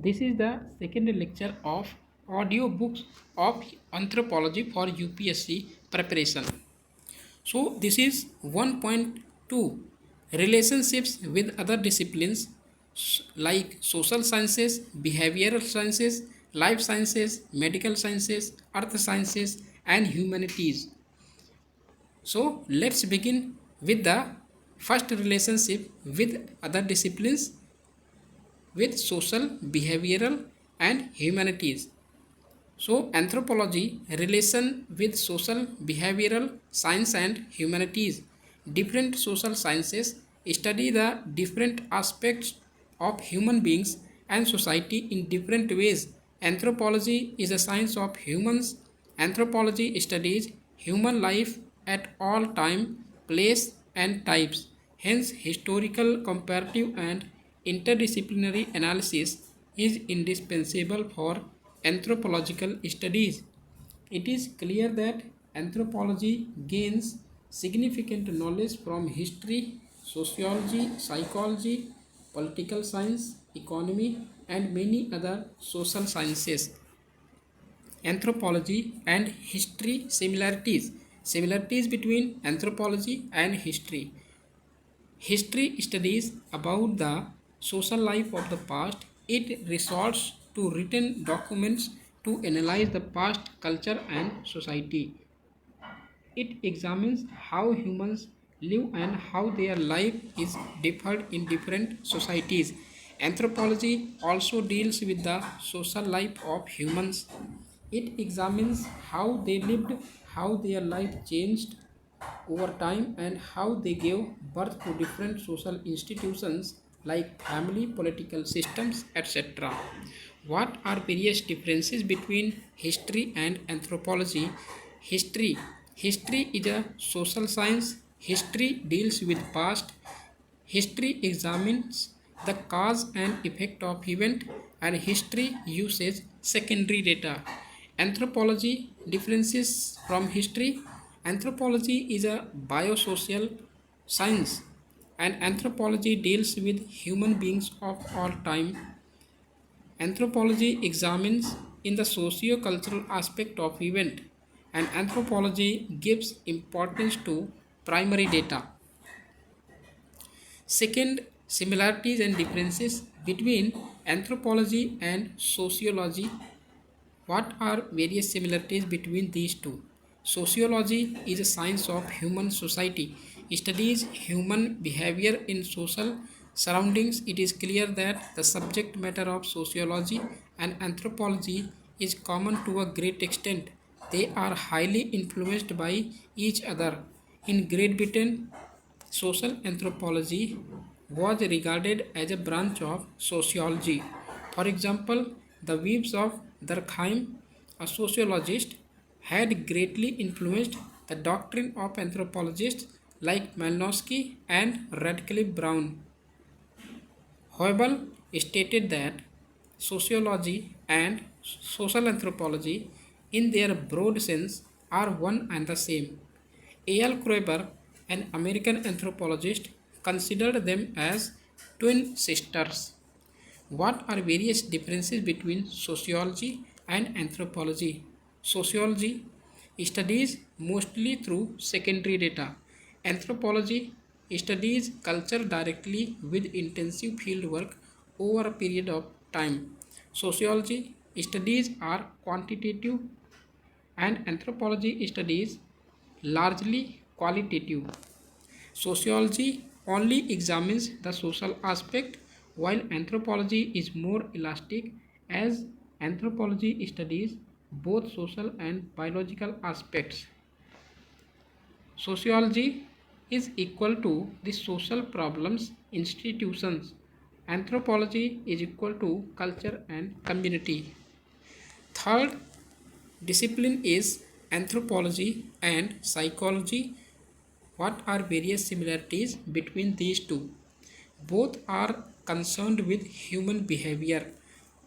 This is the second lecture of audio books of anthropology for UPSC preparation. So this is 1.2 relationships with other disciplines like social sciences, behavioral sciences, life sciences, medical sciences, earth sciences and humanities. So let's begin with the first relationship with other disciplines with social, behavioral and humanities. So anthropology relation with social, behavioral science and humanities. Different social sciences study the different aspects of human beings and society in different ways. Anthropology is a science of humans. Anthropology studies human life at all time, place and types. Hence historical, comparative and interdisciplinary analysis is indispensable for anthropological studies. It is clear that anthropology gains significant knowledge from history, sociology, psychology, political science, economy, and many other social sciences. Anthropology and history similarities. Similarities between anthropology and history. History studies about the social life of the past. It resorts to written documents to analyze the past culture and society. It examines how humans live and how their life is differed in different societies. Anthropology also deals with the social life of humans. It examines how they lived, how their life changed over time, and how they gave birth to different social institutions like family, political systems, etc. What are various differences between history and anthropology? History. History is a social science. History deals with past. History examines the cause and effect of event, and history uses secondary data. Anthropology differences from history. Anthropology is a biosocial science, and anthropology deals with human beings of all time. Anthropology examines in the socio-cultural aspect of event, and anthropology gives importance to primary data. Second, similarities and differences between anthropology and sociology. What are various similarities between these two? Sociology is a science of human society. It studies human behavior in social surroundings. It is clear that the subject matter of sociology and anthropology is common to a great extent. They are highly influenced by each other. In Great Britain, social anthropology was regarded as a branch of sociology. For example, the views of Durkheim, a sociologist, had greatly influenced the doctrine of anthropologists like Malinowski and Radcliffe Brown. Hoebel stated that sociology and social anthropology, in their broad sense, are one and the same. A.L. Kroeber, an American anthropologist, considered them as twin sisters. What are various differences between sociology and anthropology? Sociology studies mostly through secondary data. Anthropology studies culture directly with intensive fieldwork over a period of time. Sociology studies are quantitative and anthropology studies largely qualitative. Sociology only examines the social aspect, while anthropology is more elastic as anthropology studies both social and biological aspects. Sociology is equal to the social problems institutions. Anthropology is equal to culture and community. Third discipline is anthropology and psychology. What are various similarities between these two? Both are concerned with human behavior.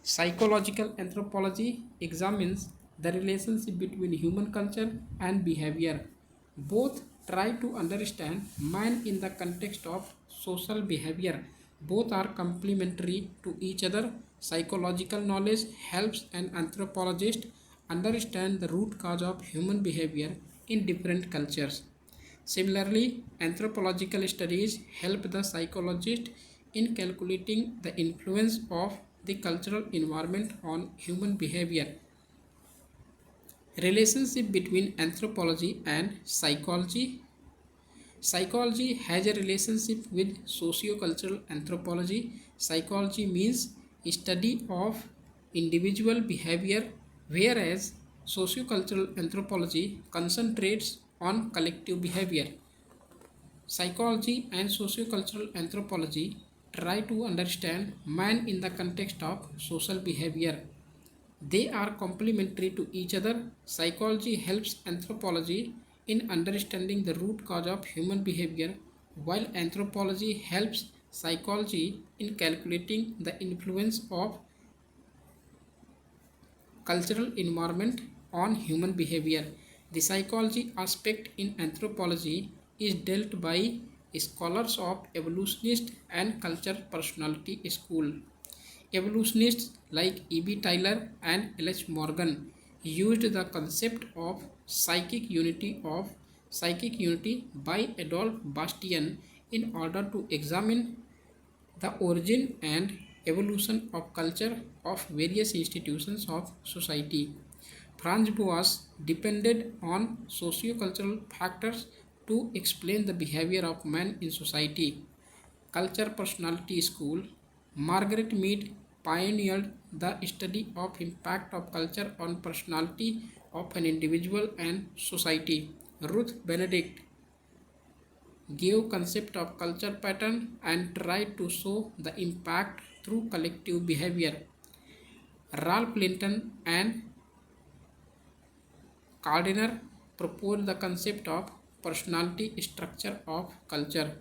Psychological anthropology examines the relationship between human culture and behavior. Both try to understand man in the context of social behavior. Both are complementary to each other. Psychological knowledge helps an anthropologist understand the root cause of human behavior in different cultures. Similarly, anthropological studies help the psychologist in calculating the influence of the cultural environment on human behavior. Relationship between anthropology and psychology. Psychology has a relationship with sociocultural anthropology. Psychology means study of individual behavior, whereas sociocultural anthropology concentrates on collective behavior. Psychology and sociocultural anthropology try to understand man in the context of social behavior. They are complementary to each other. Psychology helps anthropology in understanding the root cause of human behavior, while anthropology helps psychology in calculating the influence of cultural environment on human behavior. The psychology aspect in anthropology is dealt by scholars of evolutionist and culture personality school. Evolutionists like B Tylor and Morgan used the concept of psychic unity by Adolf Bastian in order to examine the origin and evolution of culture of various institutions of society. Franz Boas depended on sociocultural factors to explain the behavior of man in society. Culture Personality School, Margaret Mead pioneered the study of impact of culture on personality of an individual and society. Ruth Benedict gave concept of culture pattern and tried to show the impact through collective behavior. Ralph Linton and Gardiner proposed the concept of personality structure of culture.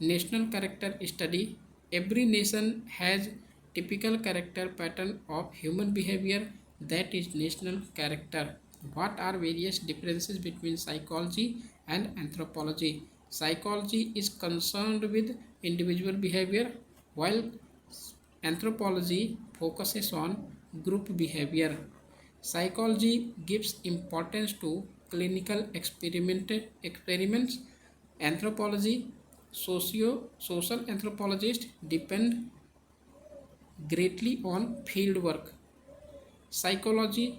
National character study. Every nation has typical character pattern of human behavior, that is national character. What are various differences between psychology and anthropology? Psychology is concerned with individual behavior, while anthropology focuses on group behavior. Psychology gives importance to experiments. Anthropology, social anthropologists depend greatly on field work. Psychology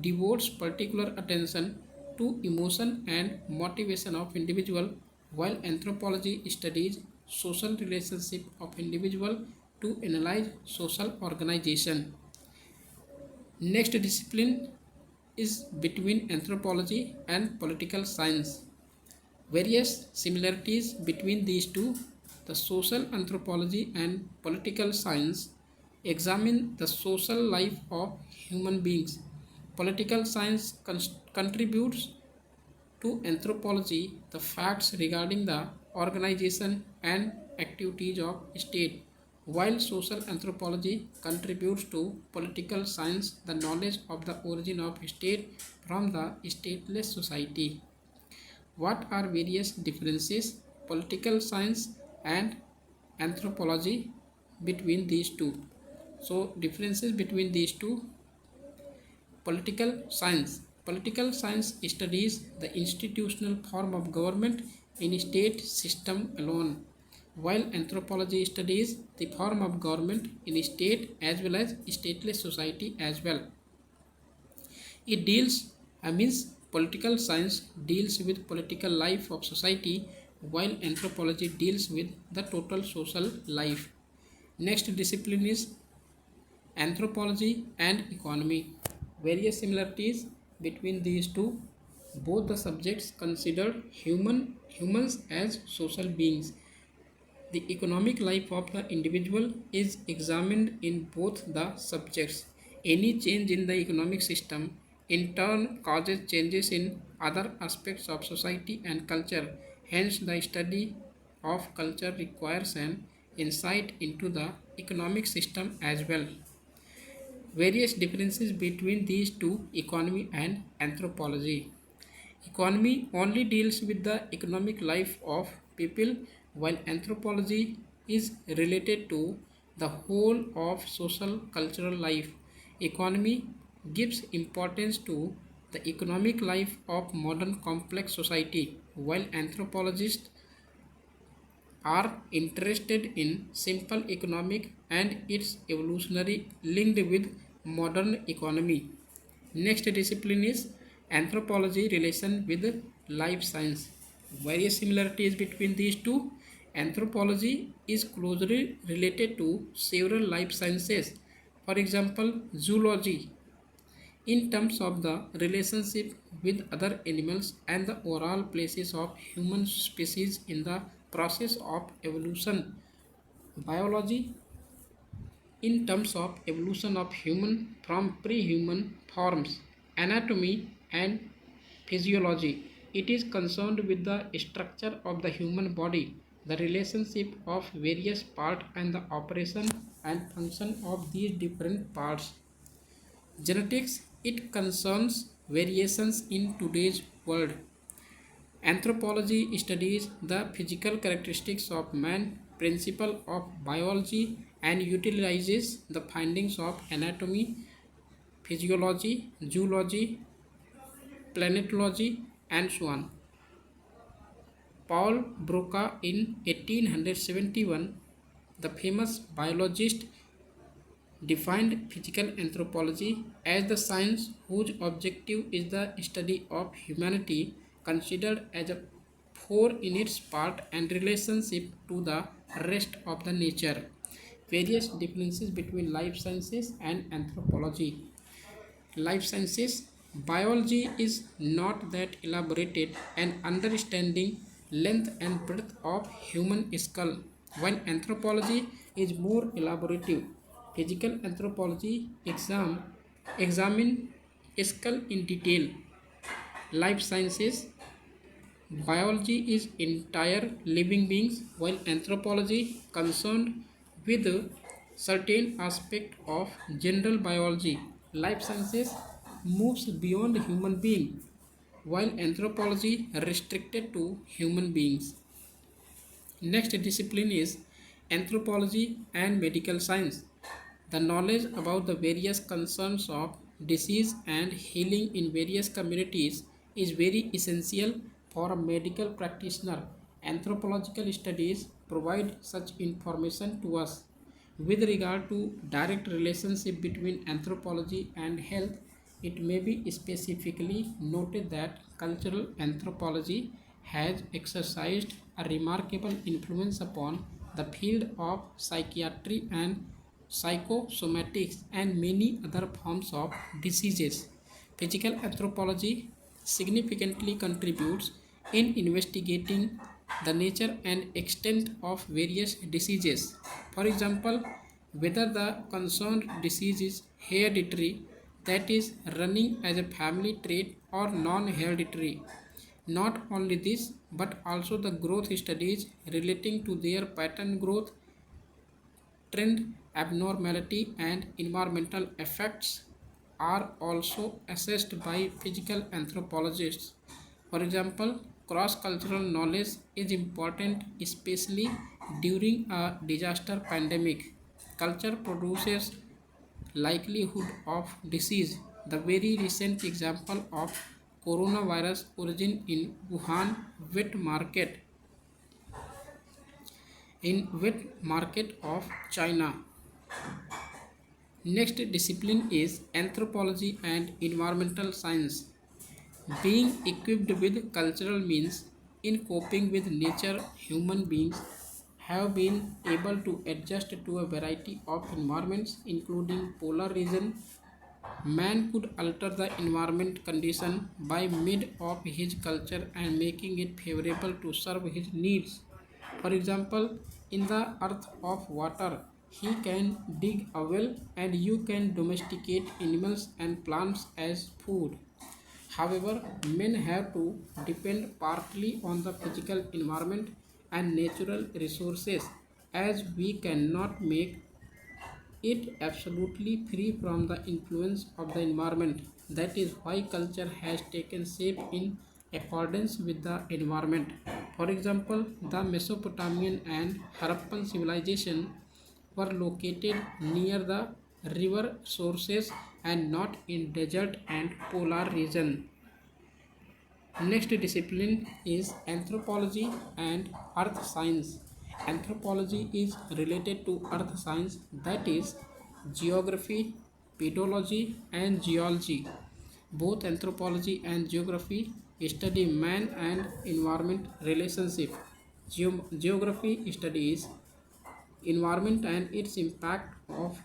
devotes particular attention to emotion and motivation of individual, while anthropology studies social relationship of individual to analyze social organization. Next discipline is between anthropology and political science. Various similarities between these two. The social anthropology and political science examine the social life of human beings. Political science contributes to anthropology the facts regarding the organization and activities of state, while social anthropology contributes to political science the knowledge of the origin of state from the stateless society. What are various differences political science and anthropology between these two? So differences between these two. Political science. Political science studies the institutional form of government in state system alone, while anthropology studies the form of government in state as well as stateless society as well. It deals, means political science deals with political life of society, while anthropology deals with the total social life. Next discipline is anthropology and economy. Various similarities between these two. Both the subjects considered humans as social beings. The economic life of the individual is examined in both the subjects. Any change in the economic system in turn causes changes in other aspects of society and culture. Hence, the study of culture requires an insight into the economic system as well. Various differences between these two, economy and anthropology. Economy only deals with the economic life of people, while anthropology is related to the whole of social cultural life. Economy gives importance to the economic life of modern complex society, while anthropologists are interested in simple economic and its evolutionary linked with modern economy. Next discipline is anthropology relation with life science. Various similarities between these two. Anthropology is closely related to several life sciences. For example, zoology in terms of the relationship with other animals and the overall places of human species in the process of evolution. Biology in terms of evolution of human from pre-human forms. Anatomy and physiology, it is concerned with the structure of the human body, the relationship of various parts and the operation and function of these different parts. Genetics, it concerns variations in today's world. Anthropology studies the physical characteristics of man, principle of biology, and utilizes the findings of anatomy, physiology, zoology, planetology, and so on. Paul Broca in 1871, the famous biologist, defined physical anthropology as the science whose objective is the study of humanity considered as a whole in its part and relationship to the rest of the nature. Various differences between life sciences and anthropology. Life sciences, biology is not that elaborated and understanding length and breadth of human skull, while anthropology is more elaborative. Physical anthropology examine skull in detail. Life sciences, biology is entire living beings, while anthropology concerned with certain aspect of general biology. Life sciences moves beyond human being, while anthropology restricted to human beings. Next discipline is anthropology and medical science. The knowledge about the various concerns of disease and healing in various communities is very essential for a medical practitioner. Anthropological studies provide such information to us. With regard to direct relationship between anthropology and health, it may be specifically noted that cultural anthropology has exercised a remarkable influence upon the field of psychiatry and psychosomatics and many other forms of diseases. Physical anthropology significantly contributes in investigating the nature and extent of various diseases. For example, whether the concerned disease is hereditary, that is, running as a family trait, or non hereditary. Not only this, but also the growth studies relating to their pattern growth, trend, abnormality, and environmental effects are also assessed by physical anthropologists. For example, cross cultural knowledge is important, especially during a disaster pandemic. Culture produces likelihood of disease. The very recent example of coronavirus origin in Wuhan wet market of China. Next discipline is anthropology and environmental science. Being equipped with cultural means in coping with nature, human beings have been able to adjust to a variety of environments, including polar region. Man could alter the environment condition by mid of his culture and making it favorable to serve his needs. For example, in the earth of water, he can dig a well and you can domesticate animals and plants as food. However, men have to depend partly on the physical environment and natural resources, as we cannot make it absolutely free from the influence of the environment. That is why culture has taken shape in accordance with the environment. For example, the Mesopotamian and Harappan civilization were located near the river sources and not in desert and polar region. Next discipline is anthropology and earth science. Anthropology is related to earth science, that is geography, pedology and geology. Both anthropology and geography study man and environment relationship. Geography studies environment and its impact of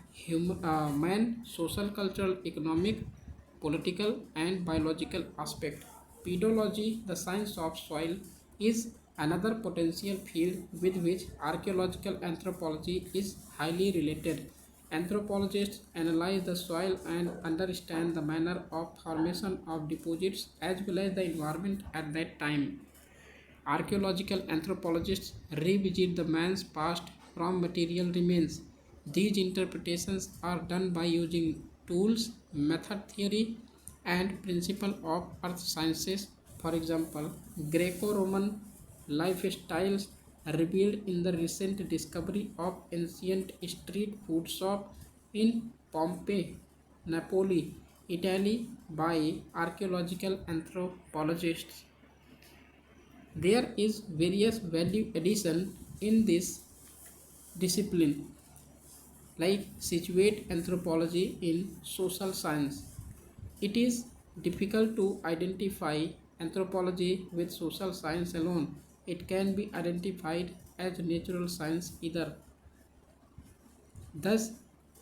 man, social, cultural, economic, political and biological aspect. Pedology, the science of soil, is another potential field with which archaeological anthropology is highly related. Anthropologists analyze the soil and understand the manner of formation of deposits as well as the environment at that time. Archaeological anthropologists revisit the man's past from material remains. These interpretations are done by using tools, method theory, and principle of earth sciences. For example, Greco-Roman lifestyles revealed in the recent discovery of ancient street food shop in Pompeii, Napoli, Italy by archaeological anthropologists. There is various value addition in this discipline like situate anthropology in social science. It is difficult to identify anthropology with social science alone. It can be identified as natural science either. Thus,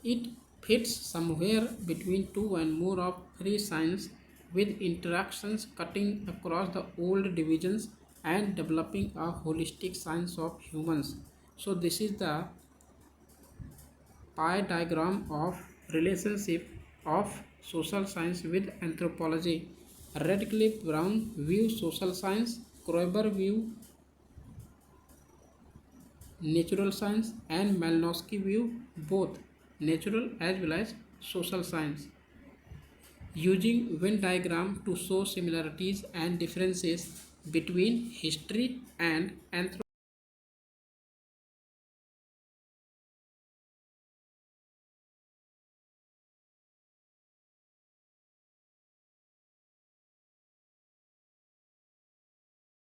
it fits somewhere between two and more of three science with interactions cutting across the old divisions and developing a holistic science of humans. So this is the pie diagram of relationship of social science with anthropology. Radcliffe Brown views social science, Kroeber view natural science and Malinowski view both natural as well as social science. Using Venn diagram to show similarities and differences between history and anthropology.